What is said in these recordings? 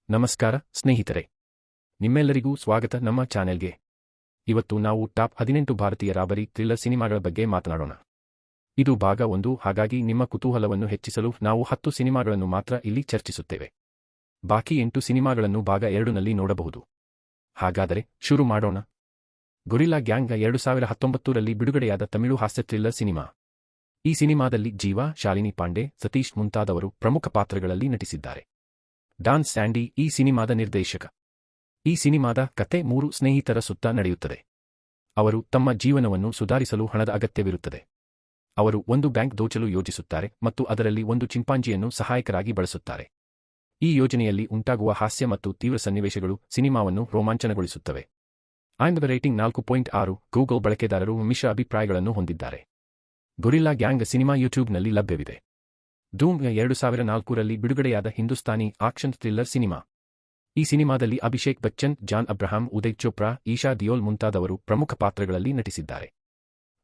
ನಮಸ್ಕಾರ ಸ್ನೇಹಿತರೆ, ನಿಮ್ಮೆಲ್ಲರಿಗೂ ಸ್ವಾಗತ ನಮ್ಮ ಚಾನೆಲ್ಗೆ. ಇವತ್ತು ನಾವು ಟಾಪ್ 18 ಭಾರತೀಯ ರಾಬರಿ ಥ್ರಿಲ್ಲರ್ ಸಿನಿಮಾಗಳ ಬಗ್ಗೆ ಮಾತನಾಡೋಣ. ಇದು ಭಾಗ 1, ಹಾಗಾಗಿ ನಿಮ್ಮ ಕುತೂಹಲವನ್ನು ಹೆಚ್ಚಿಸಲು ನಾವು 10 ಸಿನಿಮಾಗಳನ್ನು ಮಾತ್ರ ಇಲ್ಲಿ ಚರ್ಚಿಸುತ್ತೇವೆ. ಬಾಕಿ 8 ಸಿನಿಮಾಗಳನ್ನು ಭಾಗ 2ನಲ್ಲಿ ನೋಡಬಹುದು. ಹಾಗಾದರೆ ಶುರು ಮಾಡೋಣ. ಗೊರಿಲ್ಲಾ ಗ್ಯಾಂಗ್ 2019ರಲ್ಲಿ ಬಿಡುಗಡೆಯಾದ ತಮಿಳು ಹಾಸ್ಯ ಥ್ರಿಲ್ಲರ್ ಸಿನಿಮಾ. ಈ ಸಿನಿಮಾದಲ್ಲಿ ಜೀವಾ, ಶಾಲಿನಿ ಪಾಂಡೆ, ಸತೀಶ್ ಮುಂತಾದವರು ಪ್ರಮುಖ ಪಾತ್ರಗಳಲ್ಲಿ ನಟಿಸಿದ್ದಾರೆ. ಡಾನ್ ಸ್ಯಾಂಡಿ ಈ ಸಿನಿಮಾದ ನಿರ್ದೇಶಕ. ಈ ಸಿನಿಮಾದ ಕತೆ 3 ಸ್ನೇಹಿತರ ಸುತ್ತ ನಡೆಯುತ್ತದೆ. ಅವರು ತಮ್ಮ ಜೀವನವನ್ನು ಸುಧಾರಿಸಲು ಹಣದ ಅಗತ್ಯವಿರುತ್ತದೆ. ಅವರು ಒಂದು ಬ್ಯಾಂಕ್ ದೋಚಲು ಯೋಜಿಸುತ್ತಾರೆ ಮತ್ತು ಅದರಲ್ಲಿ ಒಂದು ಚಿಂಪಾಂಜಿಯನ್ನು ಸಹಾಯಕರಾಗಿ ಬಳಸುತ್ತಾರೆ. ಈ ಯೋಜನೆಯಲ್ಲಿ ಉಂಟಾಗುವ ಹಾಸ್ಯ ಮತ್ತು ತೀವ್ರ ಸನ್ನಿವೇಶಗಳು ಸಿನಿಮಾವನ್ನು ರೋಮಾಂಚನಗೊಳಿಸುತ್ತವೆ. IMDb rating 4.6. ಗೂಗಲ್ ಬಳಕೆದಾರರು ಮಿಶ್ರ ಅಭಿಪ್ರಾಯಗಳನ್ನು ಹೊಂದಿದ್ದಾರೆ. ಗೊರಿಲ್ಲಾ ಗ್ಯಾಂಗ್ ಸಿನಿಮಾ ಯೂಟ್ಯೂಬ್ನಲ್ಲಿ ಲಭ್ಯವಿದೆ. ಧೂಮ್ 2004ರಲ್ಲಿ ಬಿಡುಗಡೆಯಾದ ಹಿಂದೂಸ್ತಾನಿ ಆಕ್ಷನ್ ಥ್ರಿಲ್ಲರ್ ಸಿನಿಮಾ. ಈ ಸಿನಿಮಾದಲ್ಲಿ ಅಭಿಷೇಕ್ ಬಚ್ಚನ್, ಜಾನ್ ಅಬ್ರಹಾಂ, ಉದಯ್ ಚೋಪ್ರಾ, ಈಶಾ ದಿಯೋಲ್ ಮುಂತಾದವರು ಪ್ರಮುಖ ಪಾತ್ರಗಳಲ್ಲಿ ನಟಿಸಿದ್ದಾರೆ.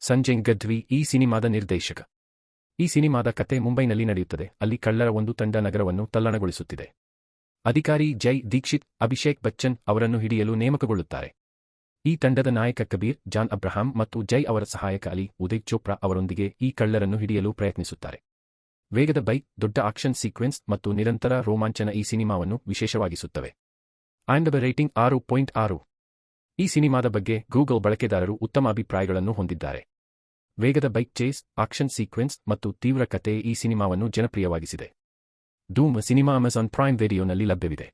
ಸಂಜಯ್ ಗದ್ವಿ ಈ ಸಿನಿಮಾದ ನಿರ್ದೇಶಕ. ಈ ಸಿನಿಮಾದ ಕತೆ ಮುಂಬೈನಲ್ಲಿ ನಡೆಯುತ್ತದೆ. ಅಲ್ಲಿ ಕಳ್ಳರ ಒಂದು ತಂಡ ನಗರವನ್ನು ತಲ್ಲಣಗೊಳಿಸುತ್ತಿದೆ. ಅಧಿಕಾರಿ ಜೈ ದೀಕ್ಷಿತ್ ಅಭಿಷೇಕ್ ಬಚ್ಚನ್ ಅವರನ್ನು ಹಿಡಿಯಲು ನೇಮಕಗೊಳ್ಳುತ್ತಾರೆ. ಈ ತಂಡದ ನಾಯಕ ಕಬೀರ್, ಜಾನ್ ಅಬ್ರಹಾಂ ಮತ್ತು ಜೈ ಅವರ ಸಹಾಯಕ ಅಲಿ, ಉದಯ್ ಚೋಪ್ರಾ ಅವರೊಂದಿಗೆ ಈ ಕಳ್ಳರನ್ನು ಹಿಡಿಯಲು ಪ್ರಯತ್ನಿಸುತ್ತಾರೆ. ವೇಗದ ಬೈಕ್, ದೊಡ್ಡ ಆಕ್ಷನ್ ಸೀಕ್ವೆನ್ಸ್ ಮತ್ತು ನಿರಂತರ ರೋಮಾಂಚನ ಈ ಸಿನಿಮಾವನ್ನು ವಿಶೇಷವಾಗಿಸುತ್ತವೆ. IMDb rating 6.6. ಈ ಸಿನಿಮಾದ ಬಗ್ಗೆ ಗೂಗಲ್ ಬಳಕೆದಾರರು ಉತ್ತಮ ಅಭಿಪ್ರಾಯಗಳನ್ನು ಹೊಂದಿದ್ದಾರೆ. ವೇಗದ ಬೈಕ್ ಚೇಸ್, ಆಕ್ಷನ್ ಸೀಕ್ವೆನ್ಸ್ ಮತ್ತು ತೀವ್ರ ಕತೆ ಈ ಸಿನಿಮಾವನ್ನು ಜನಪ್ರಿಯವಾಗಿಸಿದೆ. ಧೂಮ್ ಸಿನಿಮಾ ಅಮೆಜಾನ್ ಪ್ರೈಮ್ ವಿಡಿಯೋನಲ್ಲಿ ಲಭ್ಯವಿದೆ.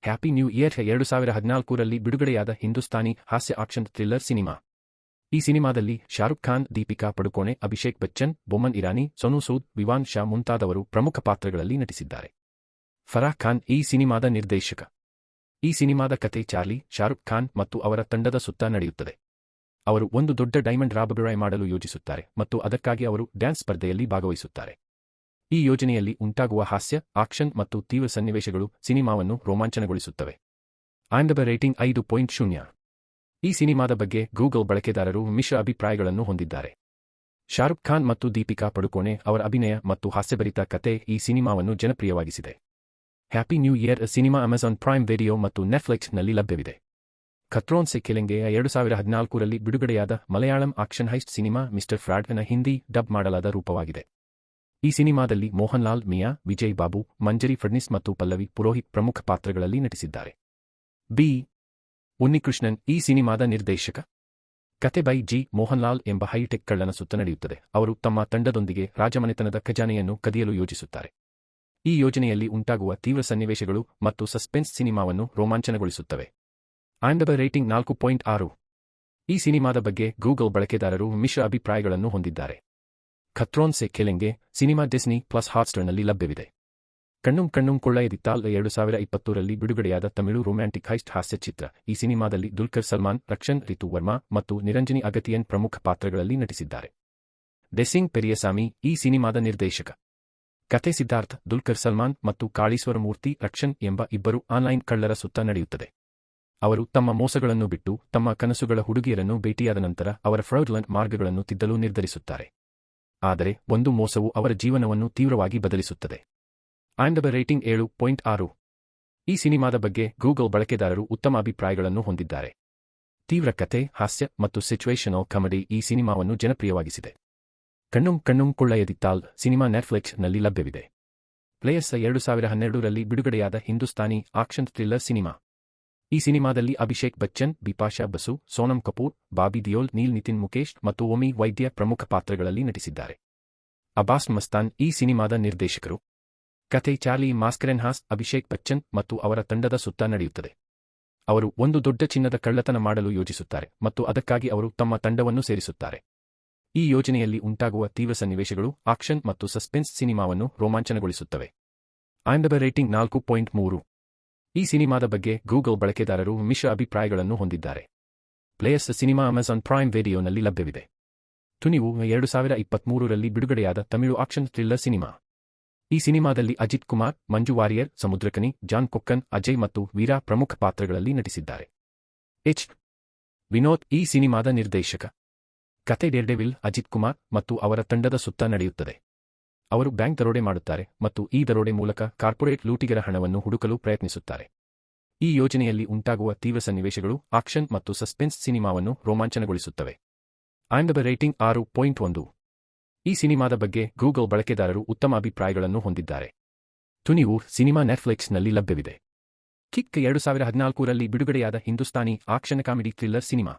ಹ್ಯಾಪಿ ನ್ಯೂ ಇಯರ್ 2014ರಲ್ಲಿ ಬಿಡುಗಡೆಯಾದ ಹಿಂದೂಸ್ತಾನಿ ಹಾಸ್ಯ ಆಕ್ಷನ್ ಥ್ರಿಲ್ಲರ್ ಸಿನಿಮಾ. ಈ ಸಿನಿಮಾದಲ್ಲಿ ಶಾರುಖ್ ಖಾನ್, ದೀಪಿಕಾ ಪಡುಕೋಣೆ, ಅಭಿಷೇಕ್ ಬಚ್ಚನ್, ಬೊಮನ್ ಇರಾನಿ, ಸೋನು ಸೂದ್, ವಿವಾನ್ ಶಾ ಮುಂತಾದವರು ಪ್ರಮುಖ ಪಾತ್ರಗಳಲ್ಲಿ ನಟಿಸಿದ್ದಾರೆ. ಫರಾಹ್ ಖಾನ್ ಈ ಸಿನಿಮಾದ ನಿರ್ದೇಶಕ. ಈ ಸಿನಿಮಾದ ಕತೆ ಚಾರ್ಲಿ, ಶಾರುಖ್ ಖಾನ್ ಮತ್ತು ಅವರ ತಂಡದ ಸುತ್ತ ನಡೆಯುತ್ತದೆ. ಅವರು ಒಂದು ದೊಡ್ಡ ಡೈಮಂಡ್ ರಾಬರಿ ಮಾಡಲು ಯೋಜಿಸುತ್ತಾರೆ ಮತ್ತು ಅದಕ್ಕಾಗಿ ಅವರು ಡ್ಯಾನ್ಸ್ ಸ್ಪರ್ಧೆಯಲ್ಲಿ ಭಾಗವಹಿಸುತ್ತಾರೆ. ಈ ಯೋಜನೆಯಲ್ಲಿ ಉಂಟಾಗುವ ಹಾಸ್ಯ, ಆಕ್ಷನ್ ಮತ್ತು ತೀವ್ರ ಸನ್ನಿವೇಶಗಳು ಸಿನಿಮಾವನ್ನು ರೋಮಾಂಚನಗೊಳಿಸುತ್ತವೆ. IMDb rating 5.0. ಈ ಸಿನಿಮಾದ ಬಗ್ಗೆ ಗೂಗಲ್ ಬಳಕೆದಾರರು ಮಿಶ್ರ ಅಭಿಪ್ರಾಯಗಳನ್ನು ಹೊಂದಿದ್ದಾರೆ. ಶಾರುಖ್ ಖಾನ್ ಮತ್ತು ದೀಪಿಕಾ ಪಡುಕೋಣೆ ಅವರ ಅಭಿನಯ ಮತ್ತು ಹಾಸ್ಯಭರಿತ ಕತೆ ಈ ಸಿನಿಮಾವನ್ನು ಜನಪ್ರಿಯವಾಗಿಸಿದೆ. Happy new year cinema Amazon prime video ಮತ್ತು ನೆಟ್ಫ್ಲಿಕ್ಸ್ನಲ್ಲಿ ಲಭ್ಯವಿದೆ. ಖತ್ರೋನ್ ಸೆ ಖಿಲೆಂಗೆ 2014ರಲ್ಲಿ ಬಿಡುಗಡೆಯಾದ Malayalam action heist cinema mister ಫ್ರಾಡ್ನ ಹಿಂದಿ ಡಬ್ ಮಾಡಲಾದ ರೂಪವಾಗಿದೆ. ಈ ಸಿನಿಮಾದಲ್ಲಿ ಮೋಹನ್ ಲಾಲ್, ಮಿಯಾ, ವಿಜಯ್ ಬಾಬು, ಮಂಜರಿ ಫಡ್ನಿಸ್ ಮತ್ತು ಪಲ್ಲವಿ ಪುರೋಹಿತ್ ಪ್ರಮುಖ ಪಾತ್ರಗಳಲ್ಲಿ ನಟಿಸಿದ್ದಾರೆ. ಬಿ. ಉನ್ನಿಕೃಷ್ಣನ್ ಈ ಸಿನಿಮಾದ ನಿರ್ದೇಶಕ. ಕತೆ ಬೈ ಜಿ. ಮೋಹನ್ ಲಾಲ್ ಎಂಬ ಹೈಟೆಕ್ ಕಳ್ಳನ ಸುತ್ತ ನಡೆಯುತ್ತದೆ. ಅವರು ತಮ್ಮ ತಂಡದೊಂದಿಗೆ ರಾಜಮನೆತನದ ಖಜಾನೆಯನ್ನು ಕದಿಯಲು ಯೋಜಿಸುತ್ತಾರೆ. ಈ ಯೋಜನೆಯಲ್ಲಿ ಉಂಟಾಗುವ ತೀವ್ರ ಸನ್ನಿವೇಶಗಳು ಮತ್ತು ಸಸ್ಪೆನ್ಸ್ ಸಿನಿಮಾವನ್ನು ರೋಮಾಂಚನಗೊಳಿಸುತ್ತವೆ. IMDb rating 4.6. ಈ ಸಿನಿಮಾದ ಬಗ್ಗೆ ಗೂಗಲ್ ಬಳಕೆದಾರರು ಮಿಶ್ರ ಅಭಿಪ್ರಾಯಗಳನ್ನು ಹೊಂದಿದ್ದಾರೆ. Khatron Se ಖಿಲೆಂಗೆ cinema Disney plus ಹಾಟ್ಸ್ಟಾರ್ನಲ್ಲಿ ಲಭ್ಯವಿದೆ. ಕಣ್ಣುಂ ಕಣ್ಣುಂ ಕೊಳ್ಳಯದಿತ್ತಾಲ್ 2020ರಲ್ಲಿ ಬಿಡುಗಡೆಯಾದ ತಮಿಳು ರೊಮ್ಯಾಂಟಿಕ್ ಹೈಸ್ಟ್ ಹಾಸ್ಯ ಚಿತ್ರ. ಈ ಸಿನಿಮಾದಲ್ಲಿ ದುಲ್ಕರ್ ಸಲ್ಮಾನ್, ರಕ್ಷನ್, ರಿತು ವರ್ಮಾ ಮತ್ತು ನಿರಂಜನಿ ಅಗತಿಯನ್ ಪ್ರಮುಖ ಪಾತ್ರಗಳಲ್ಲಿ ನಟಿಸಿದ್ದಾರೆ. ಡೆಸಿಂಗ್ ಪೆರಿಯಸಾಮಿ ಈ ಸಿನಿಮಾದ ನಿರ್ದೇಶಕ. ಕತೆ ಸಿದ್ಧಾರ್ಥ್, ದುಲ್ಕರ್ ಸಲ್ಮಾನ್ ಮತ್ತು ಕಾಳೀಶ್ವರ ಮೂರ್ತಿ ರಕ್ಷನ್ ಎಂಬ ಇಬ್ಬರು ಆನ್ಲೈನ್ ಕಳ್ಳರ ಸುತ್ತ ನಡೆಯುತ್ತದೆ. ಅವರು ತಮ್ಮ ಮೋಸಗಳನ್ನು ಬಿಟ್ಟು ತಮ್ಮ ಕನಸುಗಳ ಹುಡುಗಿಯರನ್ನು ಭೇಟಿಯಾದ ನಂತರ ಅವರ ಫ್ರಾಡ್ಯುಲೆಂಟ್ ಮಾರ್ಗಗಳನ್ನು ತಿದ್ದಲು ನಿರ್ಧರಿಸುತ್ತಾರೆ. ಆದರೆ ಒಂದು ಮೋಸವು ಅವರ ಜೀವನವನ್ನು ತೀವ್ರವಾಗಿ ಬದಲಿಸುತ್ತದೆ. IMDb rating 7.6. ಈ ಸಿನಿಮಾದ ಬಗ್ಗೆ ಗೂಗಲ್ ಬಳಕೆದಾರರು ಉತ್ತಮ ಅಭಿಪ್ರಾಯಗಳನ್ನು ಹೊಂದಿದ್ದಾರೆ. ತೀವ್ರ ಕತೆ, ಹಾಸ್ಯ ಮತ್ತು ಸಿಚುವೇಶನಲ್ ಕಾಮಿಡಿ ಈ ಸಿನಿಮಾವನ್ನು ಜನಪ್ರಿಯವಾಗಿಸಿದೆ. ಕಣ್ಣುಂ ಕಣ್ಣುಂ ಕೊಳ್ಳಯದಿತ್ತಾಲ್ ಸಿನಿಮಾ ನೆಟ್ಫ್ಲಿಕ್ಸ್ನಲ್ಲಿ ಲಭ್ಯವಿದೆ. ಪ್ಲೇಯರ್ಸ್ 2012ರಲ್ಲಿ ಬಿಡುಗಡೆಯಾದ ಹಿಂದೂಸ್ತಾನಿ ಆಕ್ಷನ್ ಥ್ರಿಲ್ಲರ್ ಸಿನಿಮಾ. ಈ ಸಿನಿಮಾದಲ್ಲಿ ಅಭಿಷೇಕ್ ಬಚ್ಚನ್, ಬಿಪಾಶಾ ಬಸು, ಸೋನಂ ಕಪೂರ್, ಬಾಬಿ ದಿಯೋಲ್, ನೀಲ್ ನಿತಿನ್ ಮುಕೇಶ್ ಮತ್ತು ಒಮಿ ವೈದ್ಯ ಪ್ರಮುಖ ಪಾತ್ರಗಳಲ್ಲಿ ನಟಿಸಿದ್ದಾರೆ. ಅಬ್ಬಾಸ್ ಮಸ್ತಾನ್ ಈ ಸಿನಿಮಾದ ನಿರ್ದೇಶಕರು. ಕತೆ ಚಾರ್ಲಿ ಮಾಸ್ಕರೆನ್ಹಾಸ್, ಅಭಿಷೇಕ್ ಬಚ್ಚನ್ ಮತ್ತು ಅವರ ತಂಡದ ಸುತ್ತ ನಡೆಯುತ್ತದೆ. ಅವರು ಒಂದು ದೊಡ್ಡ ಚಿನ್ನದ ಕಳ್ಳತನ ಮಾಡಲು ಯೋಜಿಸುತ್ತಾರೆ ಮತ್ತು ಅದಕ್ಕಾಗಿ ಅವರು ತಮ್ಮ ತಂಡವನ್ನು ಸೇರಿಸುತ್ತಾರೆ. ಈ ಯೋಜನೆಯಲ್ಲಿ ಉಂಟಾಗುವ ತೀವ್ರ ಸನ್ನಿವೇಶಗಳು, ಆಕ್ಷನ್ ಮತ್ತು ಸಸ್ಪೆನ್ಸ್ ಸಿನಿಮಾವನ್ನು ರೋಮಾಂಚನಗೊಳಿಸುತ್ತವೆ. IMDb rating 4.3. ಈ ಸಿನಿಮಾದ ಬಗ್ಗೆ ಗೂಗಲ್ ಬಳಕೆದಾರರು ಮಿಶ್ರ ಅಭಿಪ್ರಾಯಗಳನ್ನು ಹೊಂದಿದ್ದಾರೆ. ಪ್ಲೇಯರ್ಸ್ ಸಿನಿಮಾ ಅಮೆಜಾನ್ ಪ್ರೈಮ್ ವಿಡಿಯೋನಲ್ಲಿ ಲಭ್ಯವಿದೆ. ತುನಿವು 2023ರಲ್ಲಿ ಬಿಡುಗಡೆಯಾದ ತಮಿಳು ಆಕ್ಷನ್ ಥ್ರಿಲ್ಲರ್ ಸಿನಿಮಾ. ಈ ಸಿನಿಮಾದಲ್ಲಿ ಅಜಿತ್ ಕುಮಾರ್, ಮಂಜು ವಾರಿಯರ್, ಸಮುದ್ರಕನಿ, ಜಾನ್ ಕೊಕ್ಕನ್, ಅಜಯ್ ಮತ್ತು ವೀರಾ ಪ್ರಮುಖ ಪಾತ್ರಗಳಲ್ಲಿ ನಟಿಸಿದ್ದಾರೆ. ಎಚ್. ವಿನೋದ್ ಈ ಸಿನಿಮಾದ ನಿರ್ದೇಶಕ. ಕತೆ ಡೇರ್ಡೆವಿಲ್, ಅಜಿತ್ ಕುಮಾರ್ ಮತ್ತು ಅವರ ತಂಡದ ಸುತ್ತ ನಡೆಯುತ್ತದೆ. ಅವರು ಬ್ಯಾಂಕ್ ದರೋಡೆ ಮಾಡುತ್ತಾರೆ ಮತ್ತು ಈ ದರೋಡೆ ಮೂಲಕ ಕಾರ್ಪೊರೇಟ್ ಲೂಟಿಗರ ಹಣವನ್ನು ಹುಡುಕಲು ಪ್ರಯತ್ನಿಸುತ್ತಾರೆ. ಈ ಯೋಜನೆಯಲ್ಲಿ ಉಂಟಾಗುವ ತೀವ್ರ ಸನ್ನಿವೇಶಗಳು ಆಕ್ಷನ್ ಮತ್ತು ಸಸ್ಪೆನ್ಸ್ ಸಿನಿಮಾವನ್ನು ರೋಮಾಂಚನಗೊಳಿಸುತ್ತವೆ. IMDb rating 6.1. ಈ ಸಿನಿಮಾದ ಬಗ್ಗೆ ಗೂಗಲ್ ಬಳಕೆದಾರರು ಉತ್ತಮ ಅಭಿಪ್ರಾಯಗಳನ್ನು ಹೊಂದಿದ್ದಾರೆ. ತುನಿವು ಸಿನಿಮಾ ನೆಟ್ಫ್ಲಿಕ್ಸ್ನಲ್ಲಿ ಲಭ್ಯವಿದೆ. ಕಿಕ್ 2014ರಲ್ಲಿ ಬಿಡುಗಡೆಯಾದ Hindustani action comedy thriller cinema.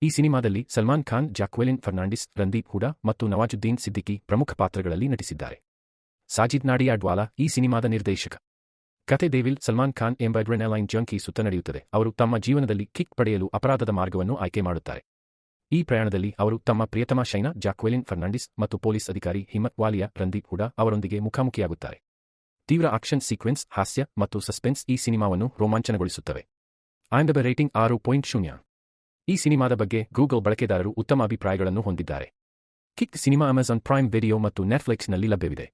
ಈ ಸಿನಿಮಾದಲ್ಲಿ ಸಲ್ಮಾನ್ ಖಾನ್, ಜಾಕ್ವೆಲಿನ್ ಫರ್ನಾಂಡಿಸ್, ರಂದೀಪ್ ಹೂಡಾ ಮತ್ತು ನವಾಜುದ್ದೀನ್ ಸಿದ್ದಿಕಿ ಪ್ರಮುಖ ಪಾತ್ರಗಳಲ್ಲಿ ನಟಿಸಿದ್ದಾರೆ. ಸಾಜಿದ್ ನಾಡಿಯಾಡ್ವಾಲಾ ಈ ಸಿನಿಮಾದ ನಿರ್ದೇಶಕ. ಕತೆ ದೇವಿಲ್ ಸಲ್ಮಾನ್ ಖಾನ್ ಎಂಬ ಅಡ್ರೆನಲೈನ್ ಜಂಕಿ ಸುತ್ತ ನಡೆಯುತ್ತದೆ. ಅವರು ತಮ್ಮ ಜೀವನದಲ್ಲಿ ಕಿಕ್ ಪಡೆಯಲು ಅಪರಾಧದ ಮಾರ್ಗವನ್ನು ಆಯ್ಕೆ ಮಾಡುತ್ತಾರೆ. ಈ ಪ್ರಯಾಣದಲ್ಲಿ ಅವರು ತಮ್ಮ ಪ್ರಿಯತಮ ಶೈನಾ, ಜಾಕ್ವೆಲಿನ್ ಫರ್ನಾಂಡಿಸ್ ಮತ್ತು ಪೊಲೀಸ್ ಅಧಿಕಾರಿ ಹಿಮ್ಮತ್ ವಾಲಿಯಾ, ರಂದೀಪ್ ಹೂಡಾ ಅವರೊಂದಿಗೆ ಮುಖಾಮುಖಿಯಾಗುತ್ತಾರೆ. ತೀವ್ರ ಆಕ್ಷನ್ ಸೀಕ್ವೆನ್ಸ್, ಹಾಸ್ಯ ಮತ್ತು ಸಸ್ಪೆನ್ಸ್ ಈ ಸಿನಿಮಾವನ್ನು ರೋಮಾಂಚನಗೊಳಿಸುತ್ತವೆ. IMDb rating 6.0. ಈ ಸಿನಿಮಾದ ಬಗ್ಗೆ ಗೂಗಲ್ ಬಳಕೆದಾರರು ಉತ್ತಮ ಅಭಿಪ್ರಾಯಗಳನ್ನು ಹೊಂದಿದ್ದಾರೆ. Kick cinema Amazon prime video ಮತ್ತು ನೆಟ್ಫ್ಲಿಕ್ಸ್ನಲ್ಲಿ ಲಭ್ಯವಿದೆ.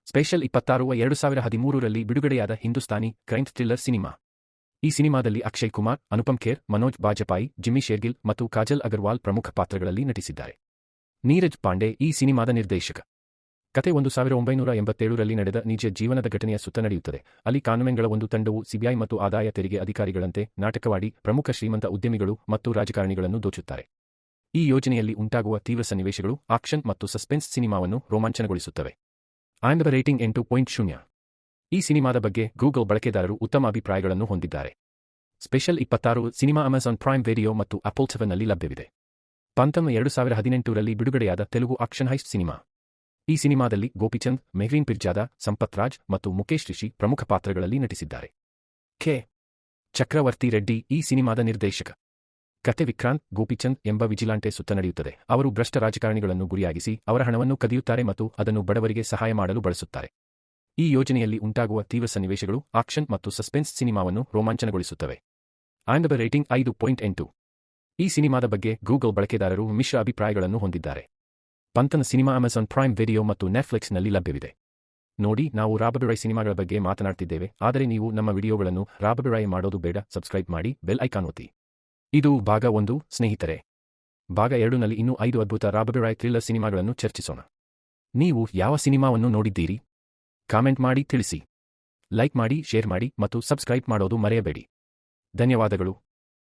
ಸ್ಪೆಷಲ್ 26/2013ರಲ್ಲಿ ಬಿಡುಗಡೆಯಾದ ಹಿಂದೂಸ್ತಾನಿ ಕ್ರೈಮ್ ಥ್ರಿಲ್ಲರ್ ಸಿನಿಮಾ. ಈ ಸಿನಿಮಾದಲ್ಲಿ ಅಕ್ಷಯ್ ಕುಮಾರ್, ಅನುಪಮ್ ಖೇರ್, ಮನೋಜ್ ಬಾಜಪಾಯಿ, ಜಿಮ್ಮಿ ಶೇರ್ಗಿಲ್ ಮತ್ತು ಕಾಜಲ್ ಅಗರ್ವಾಲ್ ಪ್ರಮುಖ ಪಾತ್ರಗಳಲ್ಲಿ ನಟಿಸಿದ್ದಾರೆ. ನೀರಜ್ ಪಾಂಡೆ ಈ ಸಿನಿಮಾದ ನಿರ್ದೇಶಕ. ಕತೆ 1987ರಲ್ಲಿ ನಡೆದ ನಿಜ ಜೀವನದ ಘಟನೆಯ ಸುತ್ತ ನಡೆಯುತ್ತದೆ. ಅಲ್ಲಿ ಕಾನ್ವೆಂಟ್ಗಳ ಒಂದು ತಂಡವು ಸಿಬಿಐ ಮತ್ತು ಆದಾಯ ತೆರಿಗೆ ಅಧಿಕಾರಿಗಳಂತೆ ನಾಟಕವಾಡಿ ಪ್ರಮುಖ ಶ್ರೀಮಂತ ಉದ್ಯಮಿಗಳು ಮತ್ತು ರಾಜಕಾರಣಿಗಳನ್ನು ದೋಚುತ್ತಾರೆ. ಈ ಯೋಜನೆಯಲ್ಲಿ ಉಂಟಾಗುವ ತೀವ್ರ ಸನ್ನಿವೇಶಗಳು ಆಕ್ಷನ್ ಮತ್ತು ಸಸ್ಪೆನ್ಸ್ ಸಿನಿಮಾವನ್ನು ರೋಮಾಂಚನಗೊಳಿಸುತ್ತವೆ. IMDb rating 8.0. ಈ ಸಿನಿಮಾದ ಬಗ್ಗೆ ಗೂಗಲ್ ಬಳಕೆದಾರರು ಉತ್ತಮ ಅಭಿಪ್ರಾಯಗಳನ್ನು ಹೊಂದಿದ್ದಾರೆ. Special 26 cinema Amazon prime video ಮತ್ತು ಆಪಲ್ TVನಲ್ಲಿ ಲಭ್ಯವಿದೆ. ಪಂತಮ್ 2018ರಲ್ಲಿ ಬಿಡುಗಡೆಯಾದ ತೆಲುಗು ಆಕ್ಷನ್ ಹೈಸ್ಟ್ ಸಿನಿಮಾ. ಈ ಸಿನಿಮಾದಲ್ಲಿ ಗೋಪಿಚಂದ್, ಮೆಹ್ರೀನ್ ಪಿರ್ಜಾದ, ಸಂಪತ್ ರಾಜ್ ಮತ್ತು ಮುಕೇಶ್ ರಿಷಿ ಪ್ರಮುಖ ಪಾತ್ರಗಳಲ್ಲಿ ನಟಿಸಿದ್ದಾರೆ. ಕೆ. ಚಕ್ರವರ್ತಿ ರೆಡ್ಡಿ ಈ ಸಿನಿಮಾದ ನಿರ್ದೇಶಕ. ಕತೆ ವಿಕ್ರಾಂತ್, ಗೋಪಿಚಂದ್ ಎಂಬ ವಿಜಿಲಾಂಟೆ ಸುತ್ತ ನಡೆಯುತ್ತದೆ. ಅವರು ಭ್ರಷ್ಟ ರಾಜಕಾರಣಿಗಳನ್ನು ಗುರಿಯಾಗಿಸಿ ಅವರ ಹಣವನ್ನು ಕದಿಯುತ್ತಾರೆ ಮತ್ತು ಅದನ್ನು ಬಡವರಿಗೆ ಸಹಾಯ ಮಾಡಲು ಬಳಸುತ್ತಾರೆ. ಈ ಯೋಜನೆಯಲ್ಲಿ ಉಂಟಾಗುವ ತೀವ್ರ ಸನ್ನಿವೇಶಗಳು ಆಕ್ಷನ್ ಮತ್ತು ಸಸ್ಪೆನ್ಸ್ ಸಿನಿಮಾವನ್ನು ರೋಮಾಂಚನಗೊಳಿಸುತ್ತವೆ. IMDb rating 5.8. ಈ ಸಿನಿಮಾದ ಬಗ್ಗೆ ಗೂಗಲ್ ಬಳಕೆದಾರರು ಮಿಶ್ರ ಅಭಿಪ್ರಾಯಗಳನ್ನು ಹೊಂದಿದ್ದಾರೆ. ಪಂತನ ಸಿನಿಮಾ ಅಮೆಜಾನ್ ಪ್ರೈಮ್ ವಿಡಿಯೋ ಮತ್ತು ನೆಟ್ಫ್ಲಿಕ್ಸ್ನಲ್ಲಿ ಲಭ್ಯವಿದೆ. ನೋಡಿ, ನಾವು ರಾಬಬಿರಾಯ್ ಸಿನಿಮಾಗಳ ಬಗ್ಗೆ ಮಾತನಾಡ್ತಿದ್ದೇವೆ, ಆದರೆ ನೀವು ನಮ್ಮ ವಿಡಿಯೋಗಳನ್ನು ರಾಬಬಿರಾಯ್ ಮಾಡೋದು ಬೇಡ. ಸಬ್ಸ್ಕ್ರೈಬ್ ಮಾಡಿ, ಬೆಲ್ ಐಕಾನ್ ಒತ್ತಿ. ಇದು ಭಾಗ 1 ಸ್ನೇಹಿತರೆ. ಭಾಗ 2ನಲ್ಲಿ ಇನ್ನೂ 5 ಅದ್ಭುತ ರಾಬಬಿರಾಯ್ ಥ್ರಿಲ್ಲರ್ ಸಿನಿಮಾಗಳನ್ನು ಚರ್ಚಿಸೋಣ. ನೀವು ಯಾವ ಸಿನಿಮಾವನ್ನು ನೋಡಿದ್ದೀರಿ? ಕಾಮೆಂಟ್ ಮಾಡಿ ತಿಳಿಸಿ. ಲೈಕ್ ಮಾಡಿ, ಶೇರ್ ಮಾಡಿ ಮತ್ತು ಸಬ್ಸ್ಕ್ರೈಬ್ ಮಾಡೋದು ಮರೆಯಬೇಡಿ. ಧನ್ಯವಾದಗಳು.